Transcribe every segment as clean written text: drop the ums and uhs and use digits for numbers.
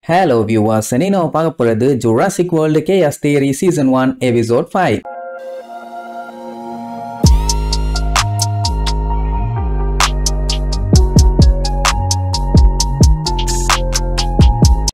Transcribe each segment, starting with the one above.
Hello viewers, and now பார்க்க போறது Jurassic World Chaos Theory Season 1 Episode 5.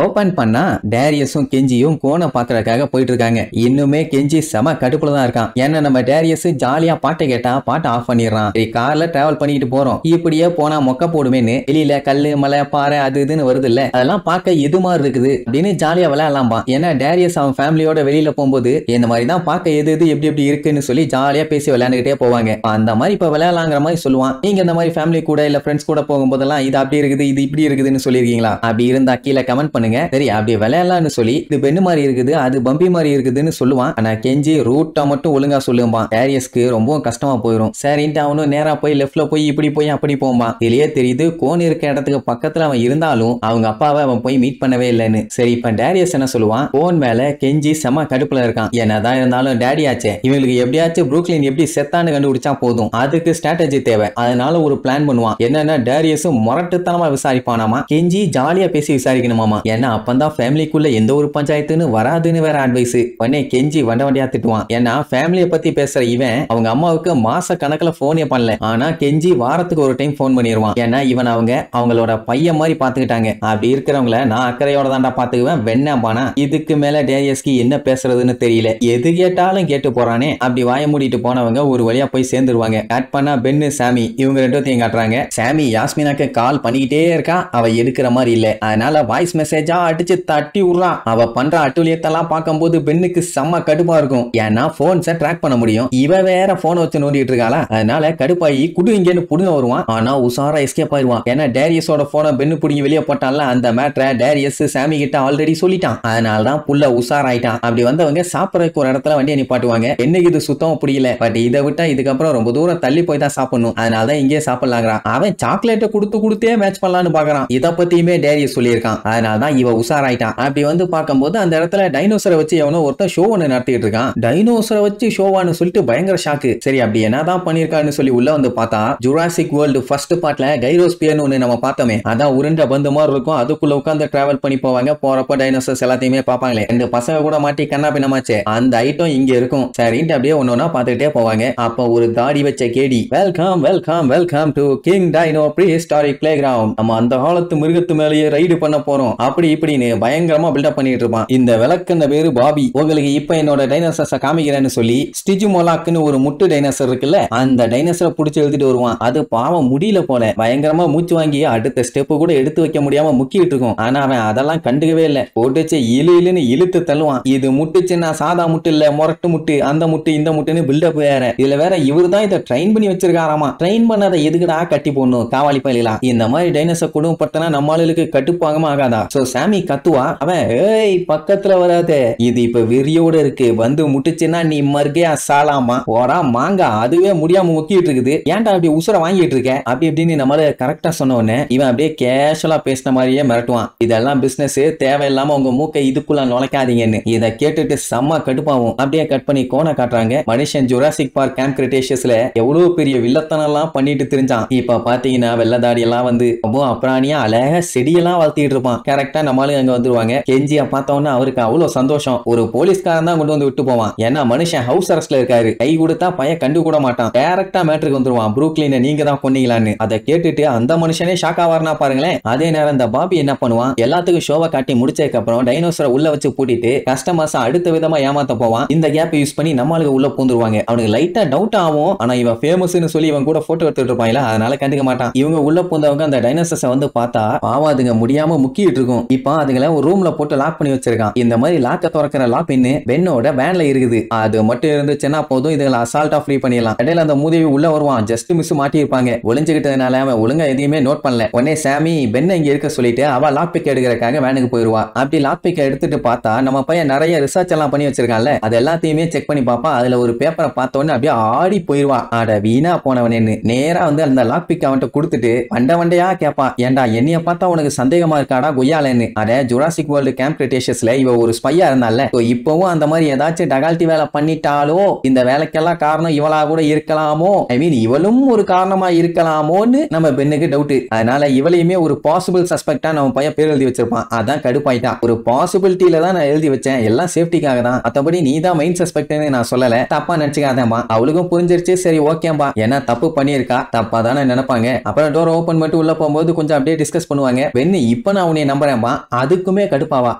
Open பண்ணா டேரியஸும் கெஞ்சியும் கோனை பாக்குறதுக்காக போயிட்டு இருக்காங்க. இன்னுமே கெஞ்சி செம கடுப்புல தான் இருக்கான். ஏன்னா நம்ம டேரியஸ் ஜாலியா பாட்டை கேட்டா பாட்டை ஆஃப் பண்ணிடுறான். கார்ல டிராவல் பண்ணிட்டு போறோம், இப்படியே போனா மொக்க போடுமேன்னு வெளியில கல்லு மலை பாறை அது இதுன்னு வருது இல்ல, அதெல்லாம் பார்க்க எது மாதிரி இருக்குது அப்படின்னு ஜாலியா விளையாடலாம்பா. ஏன்னா டேரியஸ் அவன் ஃபேமிலியோட வெளியில போகும்போது இந்த மாதிரி தான் பார்க்க எது எது எப்படி எப்படி இருக்குன்னு சொல்லி ஜாலியா பேசி விளையாண்டுகிட்டே போவாங்க. அந்த மாதிரி இப்ப விளையாடலாங்கிற மாதிரி சொல்லுவான். நீங்க இந்த மாதிரி ஃபேமிலி கூட இல்ல ஃப்ரெண்ட்ஸ் கூட போகும்போதெல்லாம் இது அப்படி இருக்குது இது இப்படி இருக்குதுன்னு சொல்லிருக்கீங்களா? அப்படி இருந்தா கீழே கமெண்ட் பண்ணுங்க. சரி, அப்படி விளையாடலாம்னு சொல்லி இது பெண்ணு மாதிரி இருக்குது அது பம்பி மாதிரி இருக்குதுன்னு சொல்லுவான். ஆனா கெஞ்சி ரூட்டை மட்டும் ஒழுங்கா சொல்லுவான். டேரியஸ்க்கு ரொம்ப கஷ்டமா போயிடும். சரின்ட்டு அவனும் நேரா போய் லெஃப்ட்ல போய் இப்படி போய் அப்படி போவான். இதுலயே தெரியுது கோன் இருக்க இடத்துக்கு பக்கத்துல அவன் இருந்தாலும் அவங்க அப்பாவை அவன் போய் மீட் பண்ணவே இல்லைன்னு. சரி, இப்ப டேரியஸ் என்ன சொல்லுவான், கோன் மேல கெஞ்சி செம கடுப்புல இருக்கான். என்னதான் இருந்தாலும் டேடி ஆச்சே, இவங்களுக்கு எப்படியாச்சும் ப்ரூக்லின் எப்படி செத்தான்னு கண்டுபிடிச்சா போதும், அதுக்கு ஸ்ட்ராட்டஜி தேவை. அதனால ஒரு பிளான் பண்ணுவான். என்னன்னா டேரியஸும் முரட்டுத்தனமா விசாரிப்பானாமா, கெஞ்சி ஜாலியா பேசி விசாரிக்கணுமாமா. ஏன்னா அப்பந்தான் ஃபேமிலிக்குள்ள எந்த ஒரு பஞ்சாயத்துன்னு வராதுன்னு வேற அட்வைஸ் உடனே கெஞ்சி வண்டியா திட்டுவான். ஏன்னா ஃபேமிலியை பத்தி பேசுற இவன் அவங்க அம்மாவுக்கு மாச கணக்குல போனே பண்ணல. ஆனா கெஞ்சி வாரத்துக்கு ஒரு டைம் போன் பண்ணிடுவான். ஏன்னா இவன் அவங்களோட பையன் மாதிரி பாத்துக்கிட்டாங்க. அப்படி இருக்கிறவங்கள நான் அக்கறையோட தாண்டா பாத்துக்குவேன் வெண்ணாம்பானா. இதுக்கு மேல டேரியஸ்க்கு என்ன பேசுறதுன்னு தெரியல. எது கேட்டாலும் கேட்டு போறானே. அப்படி வாய மூடிட்டு போனவங்க ஒரு வழியா போய் சேர்ந்துருவாங்க. கட் பண்ணா பென்னு சாமி இவங்க ரெண்டும் காட்டுறாங்க. சாமி யாஸ்மினாக்கு கால் பண்ணிக்கிட்டே இருக்கா, அவ எடுக்கிற மாதிரி இல்ல. அதனால வாய்ஸ் மெசேஜா அடிச்சு தட்டி விடுறான். அவ பண்ற அட்டுழியத்தெல்லாம் பார்க்கும்போது பெண்ணுக்கு செம்ம கடுப்பா இருக்கும். ஏன்னா போன்ஸை ட்ராக் பண்ண முடியும், இவ வேற போனை வச்சு நோண்டிட்டு இருக்காளா. அதனால கடுப்பாயி குடு இங்கன்னு புடுங்க வருவான். ஆனா உசாரா எஸ்கேப் ஆயிடுவான். ஏன்னா டேரியஸோட போனை பெண்ணு புடிங்கி வெளியே போட்டான்ல, அந்த மேட்டரை டேரியஸ் சாமி கிட்ட ஆல்ரெடி சொல்லிட்டான். அதனாலதான் புள்ள உசாராயிட்டான். அப்படி வந்தவங்க சாப்பிடறதுக்கு ஒரு இடத்துல வண்டியை நிப்பாட்டுவாங்க. என்னைக்கு இது சுத்தமா புரியல, பட் இதை விட்டா இதுக்கப்புறம் ரொம்ப தூரம் தள்ளி போய் தான் சாப்பிடணும், அதனாலதான் இங்கே சாப்பிடலாங்கிறான். அவன் சாக்லேட்டை கொடுத்தே மேட்ச் பண்ணலான்னு பாக்குறான். இதை பத்தியுமே டேரியஸ் சொல்லியிருக்கான். அதனாலதான் இவ உசாராயிட்டான். அப்படி வந்து பார்க்கும்போது அந்த இடத்துல டைனோசரை வச்சு எவனோ ஒருத்தன் ஷோ ஒன்று நடத்திட்டு இருக்கான். டைனோசரை வச்சு ஷோவான்னு சொல்லிட்டு பயங்கர ஷாக்கு. சரி, அப்படி என்னதான் பண்ணிருக்கான்னு சொல்லி உள்ள வந்து பார்த்தா ஜுராசிக் வேர்ல்டு ஃபர்ஸ்ட் பார்ட்ல கைரோஸ்பியர்னு ஒன்று நம்ம பார்த்தோமே, அதான் உருண்ட பந்து மாதிரி இருக்கும். அதுக்குள்ள உட்காந்து டிராவல் பண்ணி போவாங்க. போறப்ப டைனோசர்ஸ் எல்லாத்தையுமே பார்ப்பாங்களே, ரெண்டு பசங்க கூட மாட்டி கண்ணா பின்னமாச்சே, அந்த ஐட்டம் இங்க இருக்கும். சரின்ட்டு அப்படியே ஒன்னொன்னா பார்த்துக்கிட்டே போவாங்க. அப்ப ஒரு தாடி வச்ச கேடி, welcome welcome welcome to king dino prehistoric playground, நம்ம அந்த காலத்து மிருகத்து மேலேயே ரைடு பண்ண போறோம் அப்படி இப்படின்னு பயங்கரமா பில்டப் பண்ணிட்டு இருப்பான். இந்த விளக்குன பேரு பாபி. உங்களுக்கு இப்ப என்னோட டைனோசர்ஸ காமிக்கிறேன்னு சொல்லி ஸ்டிஜுமோலாக்னு ஒரு முட்டு டைனோசர் இருக்குல்ல, அந்த டைனோசரை புடிச்சு எழுதிட்டு வருவான். அது பாவம் முடியல போல, பயங்கரமா மூச்சு வாங்கி அடுத்த ஸ்டெப் கூட எடுத்து வைக்க முடியாம முக்கிட்டு இருக்கும். ஆனா அவன் அதெல்லாம் கண்டுக்கவே இல்லை. போட்டுச்சு இழுன்னு இழுத்து தள்ளுவான். இது முட்டுச்சுன்னா சாதா முட்டு இல்ல, முரட்டு முட்டு, அந்த முட்டு இந்த முட்டுன்னு பில்டப் வேற. இதுல வேற இவர் தான் இதை ட்ரெயின் பண்ணி வச்சிருக்காராமா. ட்ரெயின் பண்ணாத எதுக்குடா கட்டி போடணும் காவாலி பயிலாம். இந்த மாதிரி டைனோசர் குடும்பப்படுத்தினா நம்ம ஆளுக்கு கட்டுப்பாகமா ஆகாதா? சோ சாமி கத்துவா. அவன் ஏய் பக்கத்துல வராத, இது இப்ப வெறியோட இருக்கு, வந்து முட்டுச்சுன்னா நீ மறுக்கையா சாலாமா ஓடா மாங்கா, அதுவே முடியாம முக்கிட்டு இருக்குது, ஏன்டா அப்படி உசுர வாங்கிட்டு இருக்க அப்படி இப்படின்னு நம்மள கரெக்டா சொன்ன உடனே இவன் அப்படியே கேஷுவலா பேசின மாதிரியே மிரட்டுவான். இதெல்லாம் பிசினஸ், தேவையில்லாம உங்க மூக்கை இதுக்குள்ள நுழைக்காதீங்கன்னு. இதை கேட்டுட்டு செம்ம கடுப்பாவும். அப்படியே கட் பண்ணி கோனை காட்டுறாங்க. மனுஷன் ஜுராசிக் பார்க் கேம்ப் கிரிட்டேஷியஸ்ல எவ்வளவு பெரிய வில்லத்தனம் எல்லாம் பண்ணிட்டு தெரிஞ்சான். இப்ப பாத்தீங்கன்னா வெள்ளதாடி எல்லாம் வந்து ரொம்ப அப்புறாணியா அழகா செடியெல்லாம் வளர்த்திட்டு இருப்பான். கரெக்டா நம்மளும் அங்க வந்துருவாங்க. கெஞ்சியா பார்த்தோன்னா அவருக்கு அவ்வளவு சந்தோஷம். ஒரு போலீஸ்காரன் தான் கொண்டு வந்து விட்டு போவான். ஏன்னா மனுஷன் ஹவுஸ் அரெஸ்ட்ல இருக்காரு. கை கொடுத்தா பைய கண்டு கூட மாட்டான். டைரக்டா மேட்டருக்கு வந்துருவான். ப்ரூக்லினை நீங்க தான் கொன்னீங்களான்னு. அதை கேட்டுட்டு அந்த மனுஷனே ஷாக் ஆவார்னா பாருங்களேன். அதே நேரம் இந்த பாபி என்ன பண்ணுவான், எல்லாத்துக்கும் ஷோவை காட்டி முடிச்சதுக்கு அப்புறம் டைனோசரை உள்ள வச்சு பூட்டிட்டு கஸ்டமர்ஸ் அடுத்த விதமா ஏமாத்த போவான். இந்த கேப் யூஸ் பண்ணி நம்மளுக்கு உள்ள பூந்துருவாங்க. அவனுக்கு லைட்டா டவுட் ஆகும். ஆனா இவன் ஃபேமஸ்னு சொல்லி இவன் கூட போட்டோ எடுத்துட்டு இருப்பாங்களா, அதனால கண்டுக்க மாட்டான். இவங்க உள்ள பூந்தவங்க அந்த டைனோசர்ஸை வந்து பார்த்தா பாவம் அதுங்க முடியாம முக்கிட்டு இருக்கும். இப்போ அதுங்களை ஒரு ரூம்ல போட்டு லாக் பண்ணி வச்சிருக்கான். இந்த மாதிரி லாக்க திறக்கிற லாக் பின்னு பென்னோட வேன்ல இருக்குது. அது மட்டும் இருந்துச்சுன்னா போதும், இதுல அசால்ட்டா ஃப்ரீ பண்ணிடலாம். இடையில அந்த மூதேவி உள்ள வருவான். ஜஸ்ட் மிஸ் மாட்டி இருப்பாங்க. ஒளிஞ்சுக்கிட்டதுனால அவன் ஒழுங்கா எதையுமே நோட் பண்ணல. உடனே சாமி பென்னை இங்க இருக்க சொல்லிட்டு அவ லாக் பிக் எடுக்கிறதுக்காக வேனுக்கு போயிருவா. அப்படி லாக் பிக் எடுத்துட்டு பார்த்தா நம்ம பையன் நிறைய ரிசர்ச் எல்லாம் பண்ணி வச்சிருக்கான்ல, அது எல்லாத்தையுமே செக் பண்ணி பாப்பா. அதுல ஒரு பேப்பரை பார்த்தோன்னு அப்படியே ஆடி போயிருவா. ஆட வீணா போனவனேன்னு நேரா வந்து அந்த லாக் பிக் அவன்கிட்ட கொடுத்துட்டு வண்டையா கேப்பா, ஏண்டா என்னைய பார்த்தா உனக்கு சந்தேகமா இருக்காடா கொய்யால பண்ணலன்னு. அட ஜுராசிக் வேர்ல்டு கேம்ப் கிரெட்டேஷியஸ்ல இவ ஒரு ஸ்பையா இருந்தால, இப்பவும் அந்த மாதிரி ஏதாச்சும் டகால்ட்டி வேலை பண்ணிட்டாலோ இந்த வேலைக்கெல்லாம் காரணம் இவளா கூட இருக்கலாமோ, ஐ மீன் இவளும் ஒரு காரணமா இருக்கலாமோன்னு நம்ம பெண்ணுக்கு டவுட். அதனால இவளையுமே ஒரு பாசிபிள் சஸ்பெக்டா நம்ம பையன் பேர் எழுதி வச்சிருப்பான். அதான் கடுப்பாயிட்டான். ஒரு பாசிபிலிட்டியில தான் நான் எழுதி வச்சேன், எல்லாம் சேஃப்டிக்காக தான், மத்தபடி நீ தான் மெயின் சஸ்பெக்ட்னு நான் சொல்லல, தப்பா நினைச்சுக்காதேம்மா. அவளுக்கும் புரிஞ்சிருச்சு, சரி ஓகேம்பா, ஏன்னா தப்பு பண்ணியிருக்கா, தப்பா தானே நினைப்பாங்க. அப்புறம் டோர் ஓபன் பண்ணிட்டு உள்ள போகும்போது கொஞ்சம் அப்படியே டிஸ்கஸ் பண்ணுவாங்க. பெண்ணு இப்ப நான் உன்னை நம்புறேன்பா, அதுக்குமே கடுப்பாவா,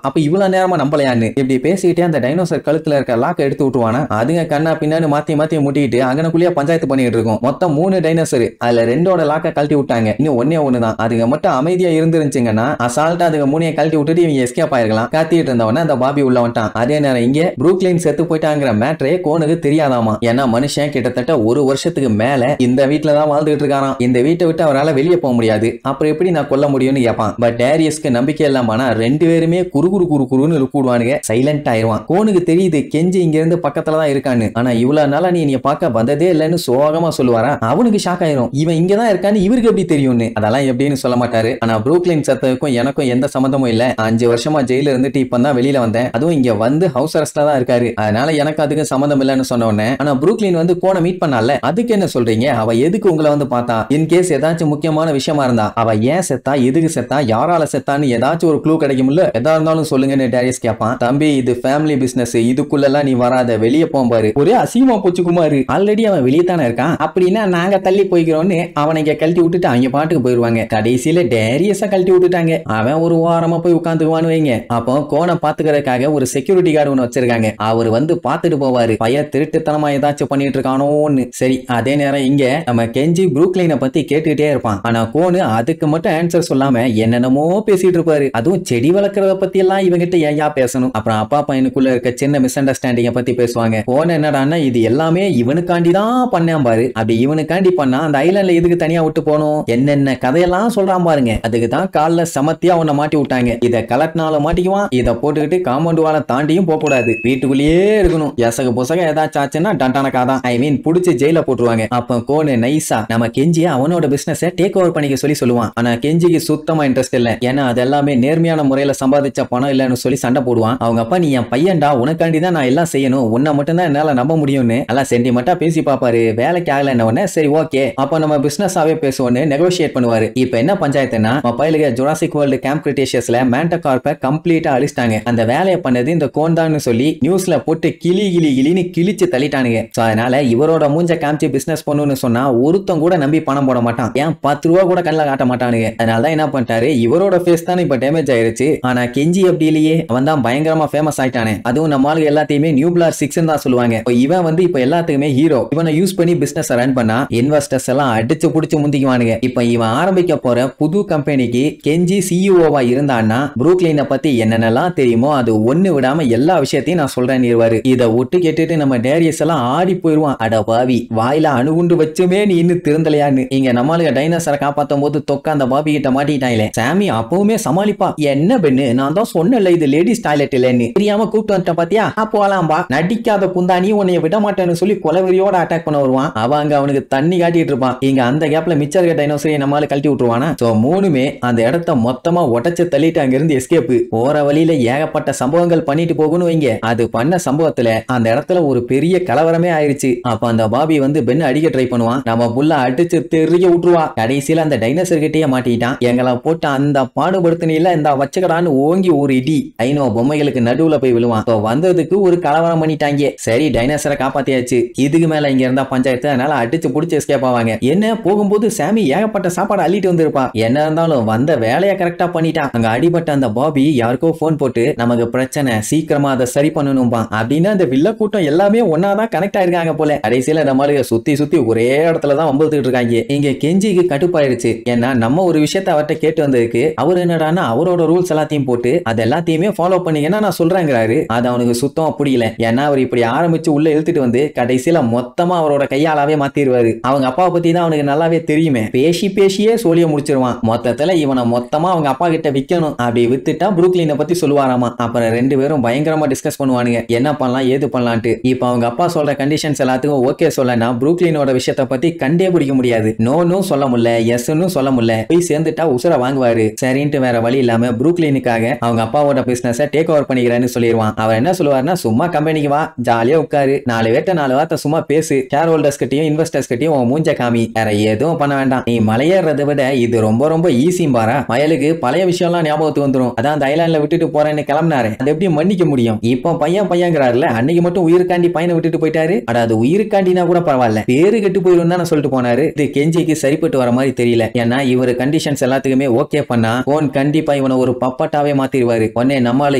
அப்ப இவ்வளவு நேரமா நம்பலையான்னு இப்படி பேசிக்கிட்டே அந்த டைனோசர் கழுத்துல இருக்க லாக்க எடுத்து விட்டுருவானா. அதுங்க கண்ணா பின்னாடி மாத்தி மாத்தி முட்டிக்கிட்டு அங்கனக்குள்ளேயே பஞ்சாயத்து பண்ணிட்டு இருக்கும். மொத்தம் 3 டைனோசர், அதுல 2ஓட லாக்க கழட்டி விட்டாங்க, இன்னும் ஒண்ணுதான். அதுங்க மட்டும் அமைதியா இருந்துருச்சுங்கன்னா அசால்ட்டா அதுங்க 3 கழட்டி விட்டுட்டு இவங்க எஸ்கேப் ஆயிருக்கலாம். காத்திட்டு இருந்தவன அந்த பாபி உள்ள வந்துட்டான். அதே நேரம் இங்க ப்ரூக்லின் செத்து போயிட்டாங்கிற மேட்டரே கோனுக்கு தெரியாதாமா. ஏன்னா மனுஷன் கிட்டத்தட்ட 1 வருஷத்துக்கு மேல இந்த வீட்டுல தான் வாழ்ந்துட்டு இருக்காராம். இந்த வீட்டை விட்டு அவரால் வெளியே போக முடியாது, அப்புறம் எப்படி நான் கொல்ல முடியும்னு கேட்பான். பட் டேரியஸ்க்கு நம்பிக்கை இல்லாமனா 2 பேருமே குறுன்னு கூடுவானுங்க, சைலண்ட் ஆயிருவான். கோனுக்கு தெரியுது கெஞ்சி இங்க இருந்து பக்கத்துல தான் இருக்கான்னு. ஆனா இவ்வளவு நாளா நீ பார்க்க வந்ததே இல்லைன்னு சோகமா சொல்லுவாரா. அவனுக்கு ஷாக் ஆயிரும், இவன் இங்கதான் இருக்கான்னு இவருக்கு எப்படி தெரியும்னு. அதெல்லாம் எப்படின்னு சொல்ல மாட்டாரு. ஆனா ப்ரூக்லின் சத்தத்துக்கும் எனக்கும் எந்த சம்பந்தமும் இல்ல, 5 வருஷமா ஜெயில இருந்துட்டு இப்பதான் வெளியில வந்தேன், அதுவும் இங்க வந்து ஹவுஸ் அரெஸ்ட்ல தான் இருக்காரு, அதனால எனக்கு அதுக்கு சம்பந்தம் இல்லைன்னு சொன்ன உடனே, ஆனா ப்ரூக்லின் வந்து கோனை மீட் பண்ணால, அதுக்கு என்ன சொல்றீங்க, அவ எதுக்கு உங்களை வந்து பார்த்தா, இன் கேஸ் ஏதாச்சும் முக்கியமான விஷயமா இருந்தா அவ ஏன் செத்தா, எதுக்கு செத்தா, யாரால செத்தான்னு ஏதாச்சும் ஒரு க்ளூ கிடைக்கும்ல, எதா இருந்தாலும் சொல்லுங்கன்னு டேரியஸ் கேட்பான். தம்பி இது ஃபேமிலி பிசினஸ், இதுக்குள்ளெல்லாம் நீ வராத, வெளியே போம்பாரு. ஒரே அசிங்கமா போச்சு குமாரு, ஆல்ரெடி அவன் வெளியே தானே இருக்கான், அப்படின்னா நாங்க தள்ளி போய்க்கிறோம்னு அவனை இங்க கழட்டி விட்டுட்டு அவங்க பாட்டுக்கு போயிருவாங்க. கடைசியில டேரியஸா கழட்டி விட்டுட்டாங்க. அவன் ஒரு வாரமா போய் உட்காந்துக்குவான்னு வைங்க. அப்போ கோனை பாத்துக்கிறதுக்காக ஒரு செக்யூரிட்டி கார்டு ஒன்று வச்சிருக்காங்க, அவர் வந்து பாத்துட்டு போவாரு, பையன் திருட்டுத்தனமா ஏதாச்சும் பண்ணிட்டு இருக்கானோன்னு. சரி, அதே நேரம் இங்க நம்ம கெஞ்சி ப்ரூக்லினை பத்தி கேட்டுக்கிட்டே இருப்பான். ஆனா கோனு அதுக்கு மட்டும் ஆன்சர் சொல்லாம என்னென்னமோ பேசிட்டு இருப்பாரு. அதுவும் செடி வளர்க்கறத பத்தி எல்லாம் இவங்கிட்ட ஏயா பேசணும். அப்புறம் அப்பா பையனுக்குள்ள இருக்க சின்ன மிஸ் அண்டர்ஸ்டாண்டிங்க பத்தி பேசுவாங்க. கோன் என்னடான்னா இது எல்லாமே இவனுக்காண்டி தான் பண்ணேன் பாரு, அப்படி இவனுக்காண்டி பண்ணா அந்த ஐலாண்ட்ல எதுக்கு தனியா விட்டு போனோம், என்னென்ன கதையெல்லாம் சொல்றான் பாருங்க. அதுக்கு தான் கால்ல சமத்தியா உன்னை மாட்டி விட்டாங்க, இத கலட்டினாலும் மாட்டிக்குவான், இத போட்டுக்கிட்டு காம்பவுண்ட் வாழ தாண்டியும் போக கூடாது, வீட்டுக்குள்ளேயே இருக்கணும், எசக புசக ஏதாச்சும் ஆச்சுன்னா டண்டானக்காதான், ஐ மீன் புடிச்சு ஜெயில போட்டுருவாங்க. அப்ப கோனு நைஸா நம்ம கெஞ்சி அவனோட பிசினஸ் டேக் ஓவர் பண்ணிக்க சொல்லுவான். ஆனா கெஞ்சிக்கு சுத்தமா இன்ட்ரெஸ்ட் இல்ல, ஏன்னா அது எல்லாமே நேர்மையான முறையில சம்பாதிச்ச பணம் இல்லன்னு சொல்லி சண்டை போடுவான். அவங்க அப்பா நீ என் பையன்டா, உனக்காண்டி தான் நான் எல்லாம் செய்யணும், உன்னை மட்டும் தான் என்னால நம்ப முடியும்னு எல்லாம் சென்டிமெண்டா பேசி பாப்பாரு. வேலைக்கு ஆகல என்ன, சரி ஓகே அப்ப நம்ம பிசினஸ் ஆவே பேசுவோம்னு நெகோஷியேட் பண்ணுவாரு. இப்ப என்ன பஞ்சாயத்துனா பையலுக்கு ஜுராசிக் வேர்ல்டு கேம்ப் கிரெட்டேஷியஸ்ல மேண்டகார்ப்பை கம்ப்ளீட்டா அழிச்சிட்டாங்க. அந்த வேலையை பண்ணது இந்த கோன் தான் சொல்லி நியூஸ்ல போட்டு கிளின்னு கிழிச்சு தள்ளிட்டானுங்க. அதனால இவரோட மூஞ்ச காமிச்சு பிசினஸ் பண்ணுன்னு சொன்னா ஒருத்தம் கூட நம்பி பணம் போட மாட்டான், ஏன் 10 ரூபா கூட கண்ணில் காட்ட மாட்டானுங்க. அதனாலதான் என்ன பண்ணிட்டாரு, இவரோட ஃபேஸ் தான் இப்ப டேமேஜ் ஆயிருச்சு. ஆனா கெஞ்சி அப்படி இல்லையே, அவன் தான் பயங்கரமா ஃபேமஸ் ஆயிட்டானே. அதுவும் நம்ம ஆளுங்க எல்லாத்தையுமே நியூப்ளார் 6 தான் சொல்லுவாங்க. இவன் வந்து இப்ப எல்லாத்துக்குமே ஹீரோ. இவனை யூஸ் பண்ணி பிசினஸ் ரன் பண்ணா இன்வெஸ்டர்ஸ் எல்லாம் அடிச்சு புடிச்சு முந்திக்குவானுங்க. இப்ப இவன் ஆரம்பிக்க போற புது கம்பெனிக்கு கெஞ்சி சிஇஓவா இருந்தான்னா ப்ரூக்லினை பத்தி என்னென்னலாம் தெரியுமோ அது ஒண்ணு விடாம எல்லா விஷயத்தையும் நான் சொல்றேன் நீர்வாரு. இதை ஒட்டு கேட்டுட்டு நம்ம டேரியஸ் எல்லாம் ஆடி போயிருவான். அட பாவி, வாயில அணுகுண்டு வச்சுமே நீ இன்னும் திருந்தலையான்னு. இங்க நம்மளுக்கு டைனோசரை காப்பாத்தும் போது தொக்க அந்த பாபி கிட்ட மாட்டிட்டாங்களே, சாமி அப்பவுமே சமாளிப்பா, என்ன பெண்ணு நான் தான் சொன்னல இது லேடிஸ் டாய்லெட் இல்லன்னு, தெரியாம கூப்பிட்டு வந்துட்டேன் பாத்தியா, அப்போலாம்பா நடிக்காத குந்தானி உன்னைய விட மாட்டேன்னு சொல்லி கொலவெறியோட அட்டாக் பண்ண வருவான். அவங்க அவனுக்கு தண்ணி காட்டிட்டு இருப்பான். இங்க அந்த கேப்ல மிச்ச இருக்க டைனோசரை நம்மளால கழட்டி விட்டுருவானா. சோ 3மே அந்த இடத்த மொத்தமா உடைச்சு தள்ளிட்டு அங்க இருந்து எஸ்கேப். போற வழியில ஏகப்பட்ட சம்பவங்கள் பண்ணிட்டு போகணும் வைங்க. அது பண்ண சம்பவத்துல அந்த இடத்துல ஒரு பெரிய கலவரமே ஆயிருச்சு. அப்ப அந்த பாபி வந்து பெண்ணை அடிக்க ட்ரை பண்ணுவான், நம்ம புள்ள அடிச்சு தெரிய விட்டுருவா. கடைசியில அந்த டைனோசர் கிட்டே மாட்டிட்டான். எங்களை போட்டு அந்த பாடுபடுத்தினில இந்த வச்சுக்கடான்னு ஓங்கி ஒரு இடி ஐநோ பொம்மைகளுக்கு நடுவுல போய் விழுவான். வந்ததுக்கு ஒரு கலவரம் பண்ணிட்டாங்க. சரி டைனோசரை காப்பாத்தியாச்சு, இதுக்கு மேல இங்க இருந்தா பஞ்சாயத்து, அதனால அடிச்சு புடிச்சு எஸ்கேப் ஆவாங்க. என்ன போகும்போது சாமி ஏகப்பட்ட சாப்பாடு அள்ளிட்டு வந்திருப்பா. என்ன இருந்தாலும் வந்த வேலையை கரெக்டா பண்ணிட்டான். அங்க அடிபட்ட அந்த பாபி யாருக்கோ போன் போட்டு நமக்கு பிரச்சனை சீக்கிரமா அதை சரி பண்ணணும்பா அப்படின்னு அந்த வில்ல கூட்டம் எல்லாமே ஒன்னாதான் கனெக்ட் ஆயிருக்காங்க போல. கடைசியில நம்மளுக்கு சுத்தி சுத்தி ஒரே இடத்துலதான் வம்புத்துட்டு இருக்காங்க. இங்க கெஞ்சிக்கு கடுப்பாயிருச்சு. ஏன்னா நம்ம ஒரு விஷயத்த அவர்கிட்ட கேட்டு வந்ததுக்கு அவர் என்னடான்னா அவரோட ரூல்ஸ் எல்லாத்தையும் போட்டு அது எல்லாத்தையுமே ஃபாலோ பண்ணீங்கன்னா நான் சொல்றேங்கிறாரு. அது அவனுக்கு சுத்தமா புரியல. ஏன்னா அவர் இப்படி ஆரம்பிச்சு உள்ள இழுத்துட்டு வந்து கடைசியில மொத்தமா அவரோட கையாலாவே மாத்திடுவாரு. அவங்க அப்பாவை பத்தி தான் அவனுக்கு நல்லாவே தெரியுமே, பேசியே சோழிய முடிச்சிருவான். மொத்தத்துல இவனை மொத்தமா அவங்க அப்பா கிட்ட விக்கணும், அப்படி வித்துட்டா ப்ரூக்லினை பத்தி சொல்லுவாராமா. அப்புறம் 2 பேரும் பயங்கரமா டிஸ்கஸ் பண்ணுவானுங்க, என்ன பண்ணலாம் ஏது பண்ணலான்ட்டு. இப்ப அவங்க அப்பா சொல்ற கண்டிஷன்ஸ் எல்லாத்துக்கும் ஓகே சொல்லனா ப்ரூக்லினோட விஷயத்தை பத்தி கண்டே பிடிக்க முடியாது. நோன்னு சொல்ல முடியல, எஸ்ன்னு சொல்ல முடியல, போய் சேர்ந்துட்டா உசுர வாங்குவாரு. சரின்ட்டு வேற வழி இல்லாம புரூக்லினுக்காக அவங்க அப்பாவோட பிசினஸை டேக் ஓவர் பண்ணிக்கிறேன்னு சொல்லிடுவான். அவர் என்ன சொல்லுவாருன்னா, சும்மா கம்பெனிக்கு வா, ஜாலியா உட்காரு, 4 வார்த்தை சும்மா பேசு, ஷேர் ஹோல்டர்ஸ் கிட்டயும் இன்வெஸ்டர்ஸ் கிட்டயும் உன் மூஞ்ச காமி, வேற எதுவும் பண்ண வேண்டாம், நீ மலையேறதை விட இது ரொம்ப ரொம்ப ஈஸியும் பாரா. வயலுக்கு பழைய விஷயம்லாம் ஞாபகத்துக்கு வந்துடும். அதான் அந்த ஐலாண்ட்ல விட்டுட்டு போறேன்னு கிளம்பினாரு, அது எப்படி மன்னிக்க முடியும்? இப்போ பையங்கிறாருல, அன்னைக்கு மட்டும் உயிருக்காண்டி பையனை விட்டுட்டு போயிட்டாரு. அது உயிருக்காண்டினா கூட பரவாயில்ல, பேரு கெட்டு போயிடும் தானே சொல்லிட்டு போனாரு. இது கெஞ்சிக்கு சரிப்பட்டு வர மாதிரி தெரியல. ஏன்னா இவரு கண்டிஷன்ஸ் எல்லாத்துக்குமே ஓகே பண்ணா கோன் கண்டிப்பா இவனை ஒரு பப்பட்டாவே மாத்திடுவாரு. உடனே நம்மால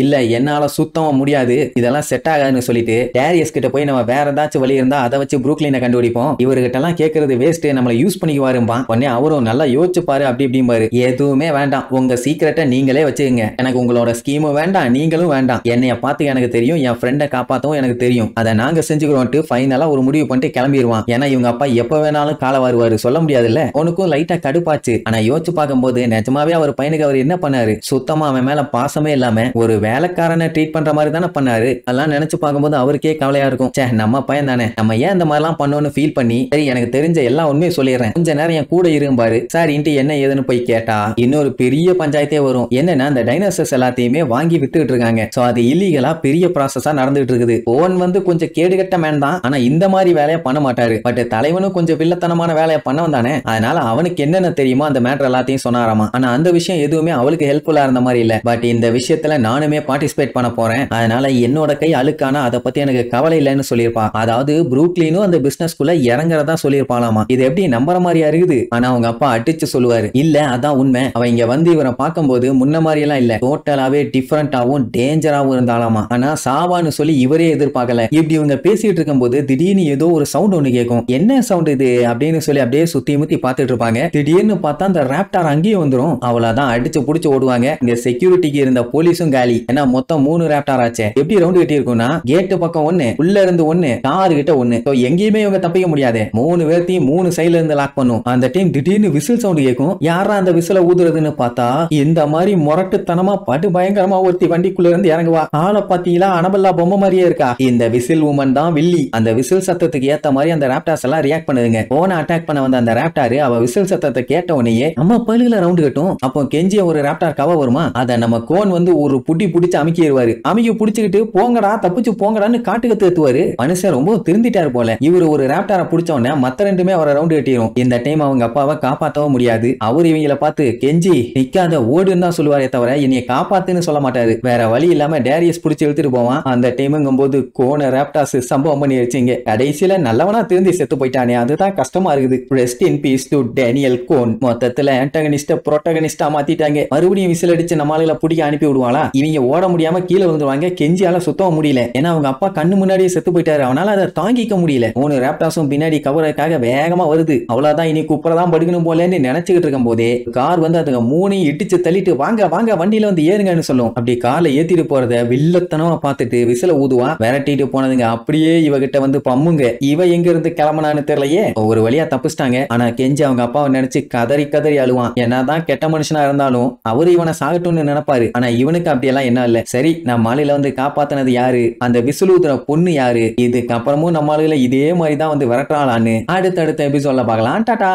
இல்ல, என்னால சுத்தமா முடியாது, இதெல்லாம் செட் ஆகாதுன்னு சொல்லிட்டு டேரியஸ் கிட்ட போய் நம்ம வேற ஏதாச்சும் வழி இருந்தா அதை வச்சு புரூக்லினை கண்டுபிடிப்போம், இவர்கிட்ட எல்லாம் கேட்கறது வேஸ்ட், நம்மளை யூஸ் பண்ணிக்குவாரும்பா. உடனே அவரும் நல்லா யோசிச்சு பாரு அப்படி இப்படிம்பாரு. எதுவுமே வேண்டாம், உங்க சீக்கிரட்டை நீங்களே வச்சுக்கங்க, எனக்கு உங்களோட ஸ்கீமும் வேண்டாம், நீங்களும் வேண்டாம், என்னைய பார்த்து எனக்கு தெரியும், என் ஃப்ரெண்டை காப்பாத்தவும் எனக்கு தெரியும், அதை நாங்க செஞ்சுக்கிறோம்ட்டு ஃபைனலா ஒரு முடிவு பண்ணிட்டு கிளம்பிடுவான். ஏன்னா இவங்க அப்பா எப்ப வேணாலும் கால வருவாரு, சொல்ல முடியாதுல்ல. உனக்கும் லைட்டா கடுப்பாச்சு. ஆனா யோசிச்சு பார்க்கும்போது நிஜமாவே அவர் பையனுக்கு அவர் என்ன பண்ணாரு, சுத்தமா அவன் மேல பாசமே இல்லாம ஒரு வேலைக்காரனை ட்ரீட் பண்ற மாதிரி தானே பண்ணாரு. அதெல்லாம் நினைச்சு பார்க்கும்போது அவருக்கே கவலையா இருக்கும். சே, நம்ம பையன் தானே, நம்ம ஏன் இந்த மாதிரிலாம் பண்ணோம்னு ஃபீல் பண்ணி, சரி எனக்கு தெரிஞ்ச எல்லா உண்மையும் சொல்லிடுறேன், கொஞ்ச நேரம் என் கூட இருப்பாரு சார் இன்ட்டு என்ன ஏதுன்னு போய் கேட்டா இன்னொரு பெரிய பஞ்சாயத்தே வரும். என்னன்னா அந்த டைனோசர்ஸ் எல்லாத்தையுமே வாங்கி வித்துட்டு இருக்காங்க. சோ அது இல்லீகலா பெரிய ப்ராசஸா நடந்துட்டு இருக்குது. ஓன் வந்து கொஞ்சம் கேடுகட்ட மேன் தான், ஆனா இந்த மாதிரி வேலையை பண்ண மாட்டாரு. பட் தலைவனும் கொஞ்சம் வில்லத்தனமான வேலையை பண்ணவன் தானே, அதனால அவனுக்கு என்னென்ன தெரியுமோ அந்த மேட்டர் எல்லாத்தையும் சொன்னாராமா. ஆனா அந்த விஷயம் எதுவுமே அவளுக்கு ஹெல்ப்ஃபுல்லா இருந்த மாதிரி இல்ல. பட் இந்த விஷயத்துல நானுமே பார்ட்டிசிபேட் பண்ண போறேன், அதனால என்னோட கை அழுக்கானா அதை பத்தி எனக்கு கவலை இல்லைன்னு சொல்லியிருப்பா. அதாவது புரூக்லினும் அந்த பிசினஸ்குள்ள இறங்குறதா சொல்லியிருப்பாளாமா. இது எப்படி நம்புற மாதிரியா இருக்குது? ஆனா அவங்க அப்பா அடிச்சு சொல்லுவாரு, இல்ல அதான் உண்மை, அவ இங்க வந்து இவரை பார்க்கும்போது முன்ன மாதிரி எல்லாம் இல்ல, டோட்டலாவே டிஃபரெண்டாவும் டேஞ்சராவும் இருந்தாலாமா. ஆனா சாவான்னு சொல்லி இவரே எதிர்பார்க்கல. இப்படி இவங்க பேசிட்டு இருக்கும் போது திடீர்னு ஏதோ ஒரு சவுண்ட் ஒண்ணு கேட்கும். என்ன சவுண்ட் இது அப்படின்னு சொல்லி அப்படியே சுத்தி முத்தி பார்த்துட்டு இருப்பாங்க. திடீர்னு பார்த்தா அந்த ராப்டார் அங்கேயே வந்துரும். அவளதான் அடிச்சு புடிச்சு ஓடுவாங்க. இங்க செக்யூரிட்டிக்கு இருந்த போலீஸும் காலி. ஏன்னா மொத்தம் 3 ராப்டார் ஆச்சு. எப்படி ரவுண்ட் கட்டி இருக்கும்னா, கேட்டு பக்கம் 1, உள்ள இருந்து 1, கார் கிட்ட 1. எங்கேயுமே இவங்க தப்பிக்க முடியாது. 3 பேர்த்தையும் 3 சைடுல இருந்து லாக் பண்ணும். அந்த டைம் திடீர்னு விசில் சவுண்ட் கேட்கும். யாரா அந்த விசில ஊதுறதுன்னு பார்த்தா இந்த மாதிரி முரட்டுத்தனமா படு பயங்கரமா ஒருத்தி வண்டிக்குள்ள இருந்து இறங்குவா. ஆளை பாத்தீங்களா, அனபல்லா பொம்மை மாதிரியே இருக்கா. இந்த விசில் உமன் தான் வில்லி. அந்த விசில் சத்தத்துக்கு ஏத்த மாதிரி அந்த ராப்டார்ஸ் எல்லாம் ரியாக்ட் பண்ணுதுங்க. போன அட்டாக் பண்ண வந்த அந்த ராப்டார் அவ விசில் சத்தத்தை கேட்ட உடனே நம்ம பல்லுல ரவுண்ட் கட்டும். அப்போ கெஞ்சிய ஒரு ராப்டார் கவ வருமா, அத நம்ம கோன் வந்து ஒரு புடி புடிச்சு அமுக்கிடுவாரு. அமுக்கி புடிச்சுக்கிட்டு போங்கடா தப்பிச்சு போங்கடான்னு காட்டுக்கு தேத்துவாரு. மனுஷன் ரொம்ப திருந்திட்டாரு போல. இவரு ஒரு ராப்டாரை புடிச்ச உடனே மத்த ரெண்டுமே அவரை ரவுண்ட் கட்டிடும். இந்த டைம் அவங்க அப்பாவை காப்பாற்றவும் முடியாது. அவர் இவங்களை பார்த்து கெஞ்சி நிக்காத ஓடுன்னு தான் சொல்லுவாரே தவிர என்னைய காப்பாத்துன்னு சொல்ல மாட்டாரு. வேற வழி இல்லாம டேரியஸ் புடிச்சு இழுத்துட்டு போவான். அந்த டைமுங்கும் போது கோன ராப்டார்ஸ் சம்பவம் பண்ணி வச்சுங்க. கடைசியில நல்லவனா திருந்தி செத்து போயிட்டானே, அதுதான் கஷ்டமா இருக்குது. Rest in peace to Daniel கோன். மொத்தத்துல ஆன்டகனிஸ்ட புரோட்டகனிஸ்டா மாத்திட்டாங்க. மறுபடியும் விசில் அடிச்சு நம்மளால பிடிக்க அனுப்பி விடுவாளா? இவங்க ஓட முடியாம கீழே விழுந்துருவாங்க. கெஞ்சியால சுத்தம் முடியல. ஏன்னா அவங்க அப்பா கண்ணு முன்னாடியே செத்து போயிட்டாரு. அவனால அதை தாங்கிக்க முடியல. 3 ராப்டார்ஸும் பின்னாடி கவருக்காக வேகமா வருது. அவ்வளவுதான், இனி குப்பரதான் படுக்கணும் போலன்னு நினைச்சுக்கிட்டு இருக்கும் போதே கார் வந்து அதுங்க 3 இடிச்சு தள்ளிட்டு வாங்க வாங்க வண்டியில வந்து ஏறுங்கன்னு சொல்லும். அப்படி கார்ல ஏத்திட்டு போறத வில்லத்தனமா பார்த்துட்டு விசில ஊதுவா. விரட்டிட்டு போனதுங்க அப்படியே இவகிட்ட வந்து பம்முங்க. இவ எங்க இருந்து கிளம்பனான்னு தெரியலையே. ஒரு வழியா தப்பிச்சிட்டாங்க. ஆனா கெஞ்சி அவங்க அப்பாவை நினைச்சு கதறி கதறி அழுவான். என்னதான் கெட்ட மனுஷனா இருந்தாலும் அவரு இவனை சாகட்டும்னு நினைப்பாரு. ஆனா இவனுக்கு அப்படியெல்லாம் என்ன இல்ல. சரி, நம்ம ஆளுல வந்து காப்பாத்தினது யாரு, அந்த விசில் ஊதுற பொண்ணு யாரு, இதுக்கு அப்புறமும் நம்ம ஆளுல இதே மாதிரி தான் வந்து விரட்டுறாளான்னு அடுத்தடுத்த எபிசோட்ல பார்க்கலாம். டாடா.